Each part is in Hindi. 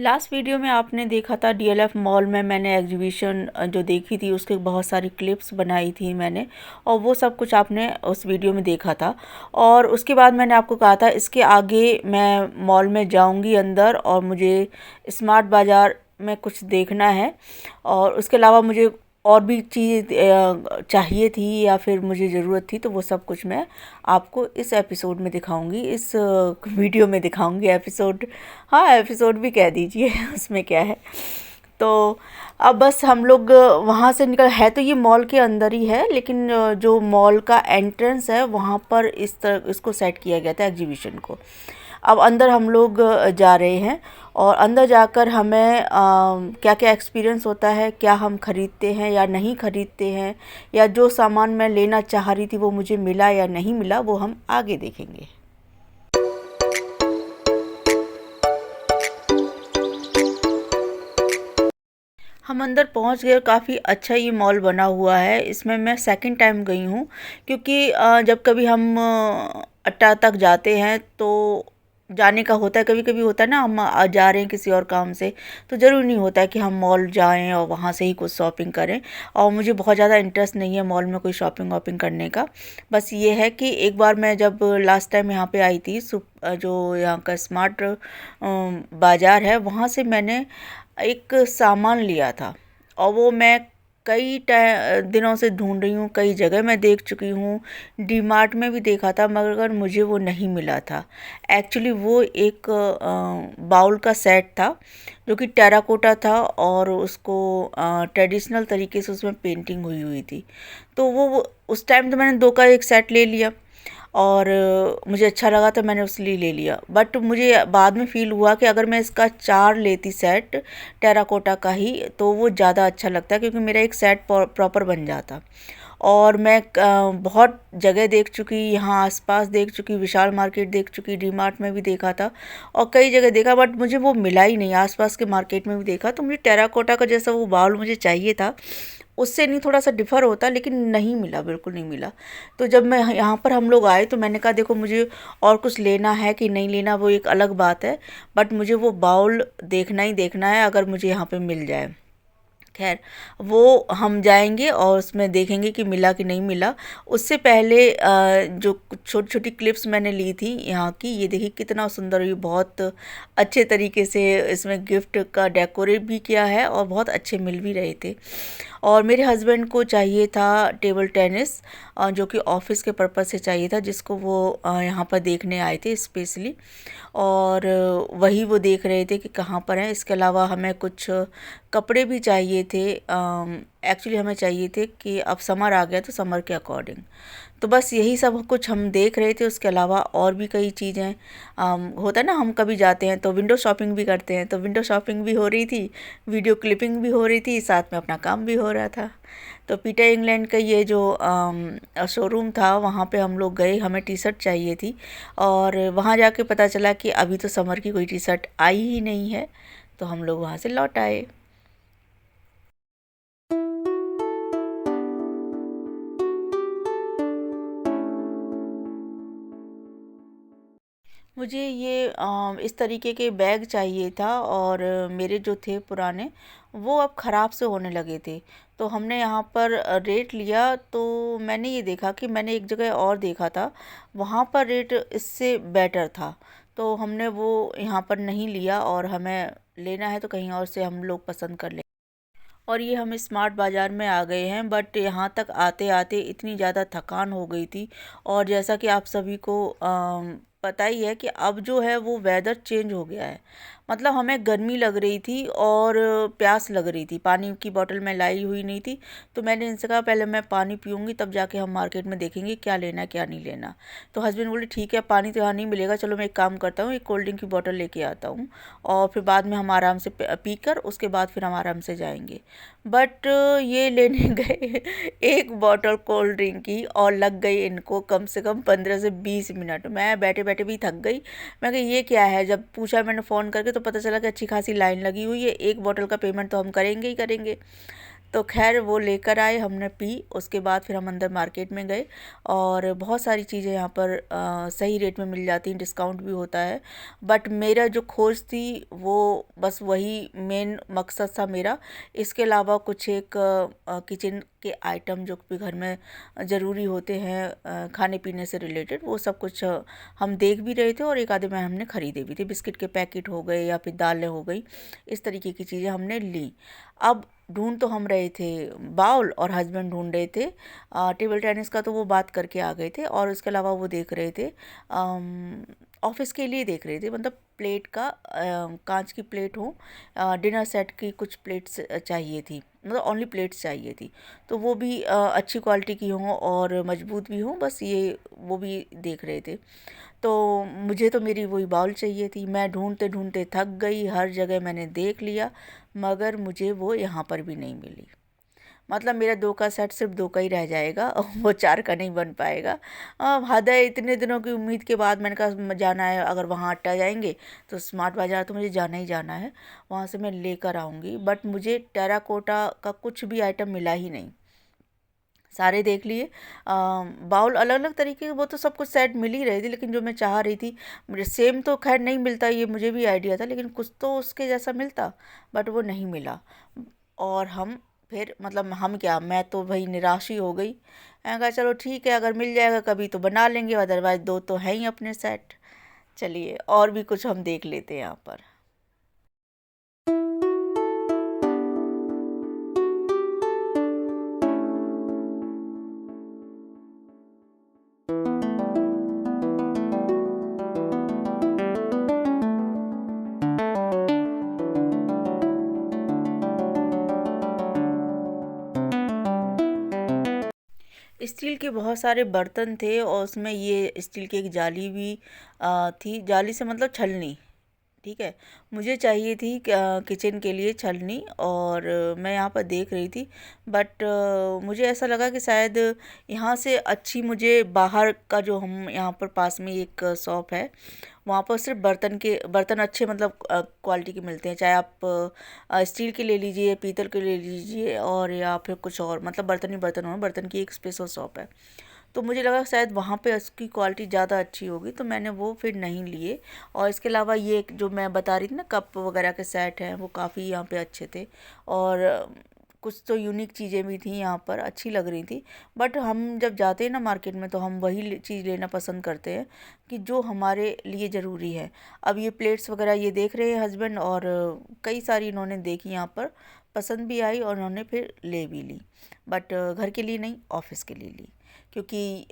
लास्ट वीडियो में आपने देखा था डीएलएफ मॉल में मैंने एग्जीबिशन जो देखी थी उसके बहुत सारी क्लिप्स बनाई थी मैंने। और वो सब कुछ आपने उस वीडियो में देखा था। और उसके बाद मैंने आपको कहा था इसके आगे मैं मॉल में जाऊंगी अंदर और मुझे स्मार्ट बाज़ार में कुछ देखना है। और उसके अलावा मुझे और भी चीज़ चाहिए थी या फिर मुझे ज़रूरत थी, तो वो सब कुछ मैं आपको इस एपिसोड में दिखाऊंगी, इस वीडियो में दिखाऊंगी। एपिसोड, हाँ एपिसोड भी कह दीजिए उसमें क्या है। तो अब बस हम लोग वहाँ से निकल, है तो ये मॉल के अंदर ही है, लेकिन जो मॉल का एंट्रेंस है वहाँ पर इस तरह इसको सेट किया गया था एग्जीबिशन को। अब अंदर हम लोग जा रहे हैं और अंदर जाकर हमें क्या क्या एक्सपीरियंस होता है, क्या हम ख़रीदते हैं या नहीं ख़रीदते हैं, या जो सामान मैं लेना चाह रही थी वो मुझे मिला या नहीं मिला, वो हम आगे देखेंगे। हम अंदर पहुंच गए। काफ़ी अच्छा ये मॉल बना हुआ है। इसमें मैं सेकंड टाइम गई हूँ, क्योंकि जब कभी हम अट्टा तक जाते हैं तो जाने का होता है, कभी कभी होता है ना, हम जा रहे हैं किसी और काम से, तो ज़रूरी नहीं होता है कि हम मॉल जाएं और वहाँ से ही कुछ शॉपिंग करें। और मुझे बहुत ज़्यादा इंटरेस्ट नहीं है मॉल में कोई शॉपिंग वॉपिंग करने का। बस ये है कि एक बार मैं जब लास्ट टाइम यहाँ पे आई थी, जो यहाँ का स्मार्ट बाज़ार है, वहाँ से मैंने एक सामान लिया था। और वो मैं कई दिनों से ढूंढ रही हूँ, कई जगह मैं देख चुकी हूँ, डीमार्ट में भी देखा था, मगर मुझे वो नहीं मिला था। एक्चुअली वो एक बाउल का सेट था जो कि टेराकोटा था और उसको ट्रेडिशनल तरीके से उसमें पेंटिंग हुई हुई थी। तो वो उस टाइम तो मैंने दो का एक सेट ले लिया और मुझे अच्छा लगा तो मैंने उसलिए ले लिया। बट मुझे बाद में फ़ील हुआ कि अगर मैं इसका 4 लेती सेट टेराकोटा का ही, तो वो ज़्यादा अच्छा लगता, क्योंकि मेरा एक सेट प्रॉपर बन जाता। और मैं बहुत जगह देख चुकी, यहाँ आसपास देख चुकी, विशाल मार्केट देख चुकी, डी मार्ट में भी देखा था और कई जगह देखा, बट मुझे वो मिला ही नहीं। आसपास के मार्केट में भी देखा, तो मुझे टेराकोटा का जैसा वो बाउल मुझे चाहिए था, उससे नहीं थोड़ा सा डिफ़र होता, लेकिन नहीं मिला, बिल्कुल नहीं मिला। तो जब मैं यहाँ पर हम लोग आए तो मैंने कहा देखो, मुझे और कुछ लेना है कि नहीं लेना वो एक अलग बात है, बट मुझे वो बाउल देखना ही देखना है, अगर मुझे यहाँ पे मिल जाए। खैर, वो हम जाएंगे और उसमें देखेंगे कि मिला कि नहीं मिला। उससे पहले जो छोटी छोटी क्लिप्स मैंने ली थी यहाँ की, ये देखिए कितना सुंदर, ये बहुत अच्छे तरीके से इसमें गिफ्ट का डेकोरेट भी किया है और बहुत अच्छे मिल भी रहे थे। और मेरे हस्बैंड को चाहिए था टेबल टेनिस, जो कि ऑफिस के पर्पज़ से चाहिए था, जिसको वो यहाँ पर देखने आए थे स्पेशली। और वही वो देख रहे थे कि कहाँ पर है। इसके अलावा हमें कुछ कपड़े भी चाहिए थे। एक्चुअली हमें चाहिए थे कि अब समर आ गया तो समर के अकॉर्डिंग। तो बस यही सब कुछ हम देख रहे थे। उसके अलावा और भी कई चीज़ें होता है ना, हम कभी जाते हैं तो विंडो शॉपिंग भी करते हैं, तो विंडो शॉपिंग भी हो रही थी, वीडियो क्लिपिंग भी हो रही थी, साथ में अपना काम भी हो रहा था। तो पीटर इंग्लैंड का ये जो शोरूम था, वहाँ पे हम लोग गए, हमें टी शर्ट चाहिए थी। और वहाँ जाके पता चला कि अभी तो समर की कोई टी शर्ट आई ही नहीं है, तो हम लोग वहाँ से लौट आए। मुझे ये इस तरीके के बैग चाहिए था, और मेरे जो थे पुराने, वो अब ख़राब से होने लगे थे। तो हमने यहाँ पर रेट लिया, तो मैंने ये देखा कि मैंने एक जगह और देखा था, वहाँ पर रेट इससे बेटर था। तो हमने वो यहाँ पर नहीं लिया, और हमें लेना है तो कहीं और से हम लोग पसंद कर लें। और ये हम स्मार्ट बाज़ार में आ गए हैं, बट यहाँ तक आते आते इतनी ज़्यादा थकान हो गई थी। और जैसा कि आप सभी को पता ही है कि अब जो है वो वेदर चेंज हो गया है। मतलब हमें गर्मी लग रही थी और प्यास लग रही थी। पानी की बोतल मैं लाई हुई नहीं थी, तो मैंने इनसे कहा पहले मैं पानी पीऊँगी, तब जाके हम मार्केट में देखेंगे क्या लेना है क्या नहीं लेना। तो हस्बैंड बोले ठीक है, पानी तो यहाँ नहीं मिलेगा, चलो मैं एक काम करता हूँ, एक कोल्ड ड्रिंक की बोतल लेके आता हूँ, और फिर बाद में हम आराम से पी कर उसके बाद फिर हम आराम से जाएंगे। बट ये लेने गए एक बॉटल कोल्ड ड्रिंक की, और लग गई इनको कम से कम 15 से 20 मिनट। मैं बैठे बैठे भी थक गई। मैं कहा ये क्या है, जब पूछा मैंने फ़ोन करके तो पता चला कि अच्छी खासी लाइन लगी हुई है, एक बॉटल का पेमेंट तो हम करेंगे ही करेंगे। तो खैर वो लेकर आए, हमने पी। उसके बाद फिर हम अंदर मार्केट में गए और बहुत सारी चीज़ें यहाँ पर सही रेट में मिल जाती हैं, डिस्काउंट भी होता है। बट मेरा जो खोज थी वो बस वही मेन मकसद था मेरा। इसके अलावा कुछ एक किचन के आइटम जो भी घर में ज़रूरी होते हैं खाने पीने से रिलेटेड, वो सब कुछ हम देख भी रहे थे और एक आधे में हमने ख़रीदे भी थे। बिस्किट के पैकेट हो गए या फिर दालें हो गई, इस तरीके की चीज़ें हमने ली। अब ढूंढ तो हम रहे थे बाउल, और हस्बैंड ढूंढ रहे थे टेबल टेनिस का, तो वो बात करके आ गए थे। और उसके अलावा वो देख रहे थे ऑफिस के लिए देख रहे थे, मतलब प्लेट का कांच की प्लेट हो, डिनर सेट की कुछ प्लेट्स चाहिए थी, मतलब ओनली प्लेट्स चाहिए थी। तो वो भी अच्छी क्वालिटी की हों और मजबूत भी हों, बस ये वो भी देख रहे थे। तो मुझे तो मेरी वही बाउल चाहिए थी। मैं ढूंढते ढूंढते थक गई, हर जगह मैंने देख लिया, मगर मुझे वो यहाँ पर भी नहीं मिली। मतलब मेरा 2 का सेट सिर्फ 2 का ही रह जाएगा और वो 4 का नहीं बन पाएगा। हद है, इतने दिनों की उम्मीद के बाद मैंने कहा जाना है, अगर वहाँ अट्टा जाएंगे तो स्मार्ट बाज़ार तो मुझे जाना ही जाना है, वहाँ से मैं लेकर आऊँगी। बट मुझे टेराकोटा का कुछ भी आइटम मिला ही नहीं। सारे देख लिए, बाउल अलग अलग तरीके के, वो तो सब कुछ सेट मिल ही रहे थे, लेकिन जो मैं चाह रही थी मुझे सेम तो खैर नहीं मिलता, ये मुझे भी आइडिया था, लेकिन कुछ तो उसके जैसा मिलता, बट वो नहीं मिला। और हम फिर मतलब हम क्या, मैं तो भाई निराश ही हो गई। मैंने कहा चलो ठीक है, अगर मिल जाएगा कभी तो बना लेंगे, अदरवाइज 2 तो है ही अपने सेट। चलिए और भी कुछ हम देख लेते हैं यहाँ पर। स्टील के बहुत सारे बर्तन थे और उसमें ये स्टील की एक जाली भी थी। जाली से मतलब छलनी, ठीक है। मुझे चाहिए थी किचन के लिए छलनी, और मैं यहाँ पर देख रही थी। बट मुझे ऐसा लगा कि शायद यहाँ से अच्छी मुझे बाहर का, जो हम यहाँ पर पास में एक शॉप है, वहाँ पर सिर्फ बर्तन अच्छे, मतलब क्वालिटी के मिलते हैं। चाहे आप स्टील के ले लीजिए, पीतल के ले लीजिए, और या फिर कुछ और, मतलब बर्तन ही बर्तन हो, बर्तन की एक स्पेशल शॉप है। तो मुझे लगा शायद वहाँ पे उसकी क्वालिटी ज़्यादा अच्छी होगी, तो मैंने वो फिर नहीं लिए। और इसके अलावा ये जो मैं बता रही थी ना, कप वगैरह के सेट हैं, वो काफ़ी यहाँ पे अच्छे थे। और कुछ तो यूनिक चीज़ें भी थी यहाँ पर, अच्छी लग रही थी। बट हम जब जाते हैं ना मार्केट में, तो हम वही चीज़ लेना पसंद करते हैं कि जो हमारे लिए ज़रूरी है। अब ये प्लेट्स वगैरह ये देख रहे हैं हस्बैंड, और कई सारी इन्होंने देखी यहाँ पर, पसंद भी आई और उन्होंने फिर ले भी ली। बट घर के लिए नहीं, ऑफिस के लिए ली, क्योंकि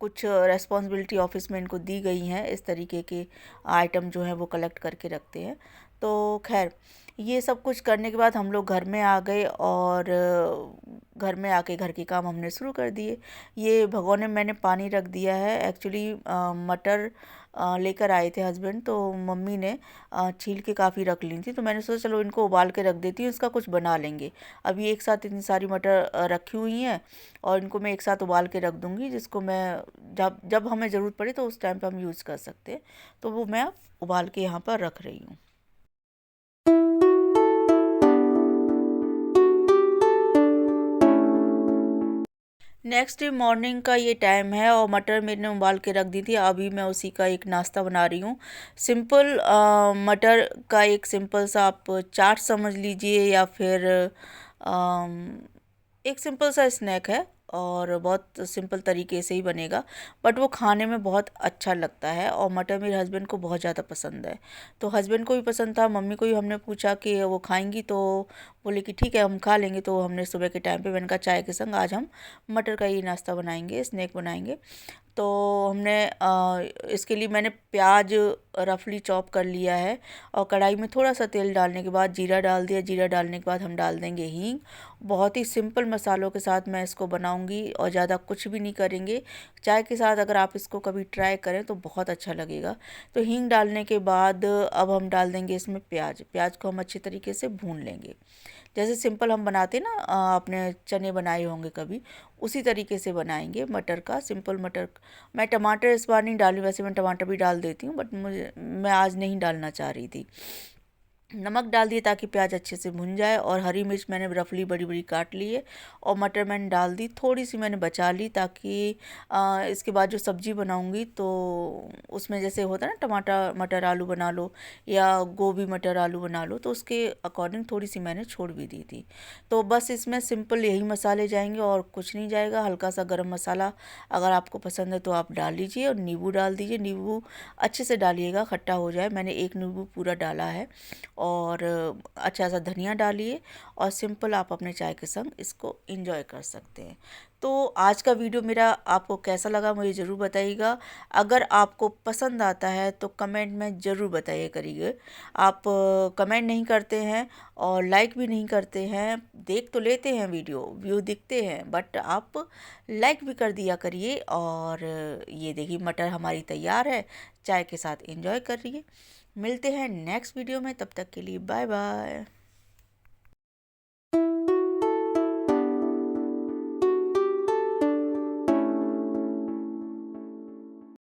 कुछ रेस्पॉन्सिबिलिटी ऑफिस में इनको दी गई हैं, इस तरीके के आइटम जो हैं वो कलेक्ट करके रखते हैं। तो खैर, ये सब कुछ करने के बाद हम लोग घर में आ गए, और घर में आके घर के काम हमने शुरू कर दिए। ये भगोने में मैंने पानी रख दिया है। एक्चुअली मटर लेकर आए थे हस्बैंड, तो मम्मी ने छील के काफ़ी रख ली थी, तो मैंने सोचा चलो इनको उबाल के रख देती हूँ, इसका कुछ बना लेंगे। अभी एक साथ इतनी सारी मटर रखी हुई हैं, और इनको मैं एक साथ उबाल के रख दूँगी, जिसको मैं जब जब हमें ज़रूरत पड़े तो उस टाइम पे हम यूज़ कर सकते हैं। तो वो मैं उबाल के यहाँ पर रख रही हूँ। नेक्स्ट डे मॉर्निंग का ये टाइम है, और मटर मैंने उबाल के रख दी थी। अभी मैं उसी का एक नाश्ता बना रही हूँ। सिंपल मटर का एक सिंपल सा आप चाट समझ लीजिए, या फिर एक सिंपल सा स्नैक है, और बहुत सिंपल तरीके से ही बनेगा। बट वो खाने में बहुत अच्छा लगता है, और मटर मेरे हस्बैंड को बहुत ज़्यादा पसंद है। तो हस्बैंड को भी पसंद था, मम्मी को भी हमने पूछा कि वो खाएंगी, तो बोले कि ठीक है हम खा लेंगे। तो हमने सुबह के टाइम पे, मैंने कहा चाय के संग आज हम मटर का ही नाश्ता बनाएंगे, स्नैक बनाएंगे। तो हमने इसके लिए मैंने प्याज रफली चॉप कर लिया है, और कढ़ाई में थोड़ा सा तेल डालने के बाद जीरा डाल दिया। जीरा डालने के बाद हम डाल देंगे हींग। बहुत ही सिंपल मसालों के साथ मैं इसको बनाऊंगी, और ज़्यादा कुछ भी नहीं करेंगे। चाय के साथ अगर आप इसको कभी ट्राई करें तो बहुत अच्छा लगेगा। तो हींग डालने के बाद अब हम डाल देंगे इसमें प्याज। प्याज को हम अच्छे तरीके से भून लेंगे, जैसे सिंपल हम बनाते ना, आपने चने बनाए होंगे कभी, उसी तरीके से बनाएंगे मटर का, सिंपल मटर। मैं टमाटर इस बार नहीं डाली, वैसे मैं टमाटर भी डाल देती हूँ, बट मैं आज नहीं डालना चाह रही थी। नमक डाल दिए ताकि प्याज अच्छे से भुन जाए, और हरी मिर्च मैंने रफली बड़ी बड़ी काट ली है, और मटर मैंने डाल दी, थोड़ी सी मैंने बचा ली ताकि इसके बाद जो सब्ज़ी बनाऊंगी तो उसमें जैसे होता है ना टमाटर मटर आलू बना लो या गोभी मटर आलू बना लो, तो उसके अकॉर्डिंग थोड़ी सी मैंने छोड़ भी दी थी। तो बस इसमें सिंपल यही मसाले जाएंगे और कुछ नहीं जाएगा। हल्का सा गरम मसाला अगर आपको पसंद है तो आप डाल लीजिए, और नींबू डाल दीजिए। नींबू अच्छे से डालिएगा, खट्टा हो जाए। मैंने एक नींबू पूरा डाला है, और अच्छा सा धनिया डालिए, और सिंपल आप अपने चाय के संग इसको एंजॉय कर सकते हैं। तो आज का वीडियो मेरा आपको कैसा लगा मुझे ज़रूर बताइएगा। अगर आपको पसंद आता है तो कमेंट में ज़रूर बताइए करिए। आप कमेंट नहीं करते हैं और लाइक भी नहीं करते हैं। देख तो लेते हैं, वीडियो व्यू दिखते हैं, बट आप लाइक भी कर दिया करिए। और ये देखिए मटर हमारी तैयार है, चाय के साथ एंजॉय करिए। मिलते हैं नेक्स्ट वीडियो में, तब तक के लिए बाय बाय।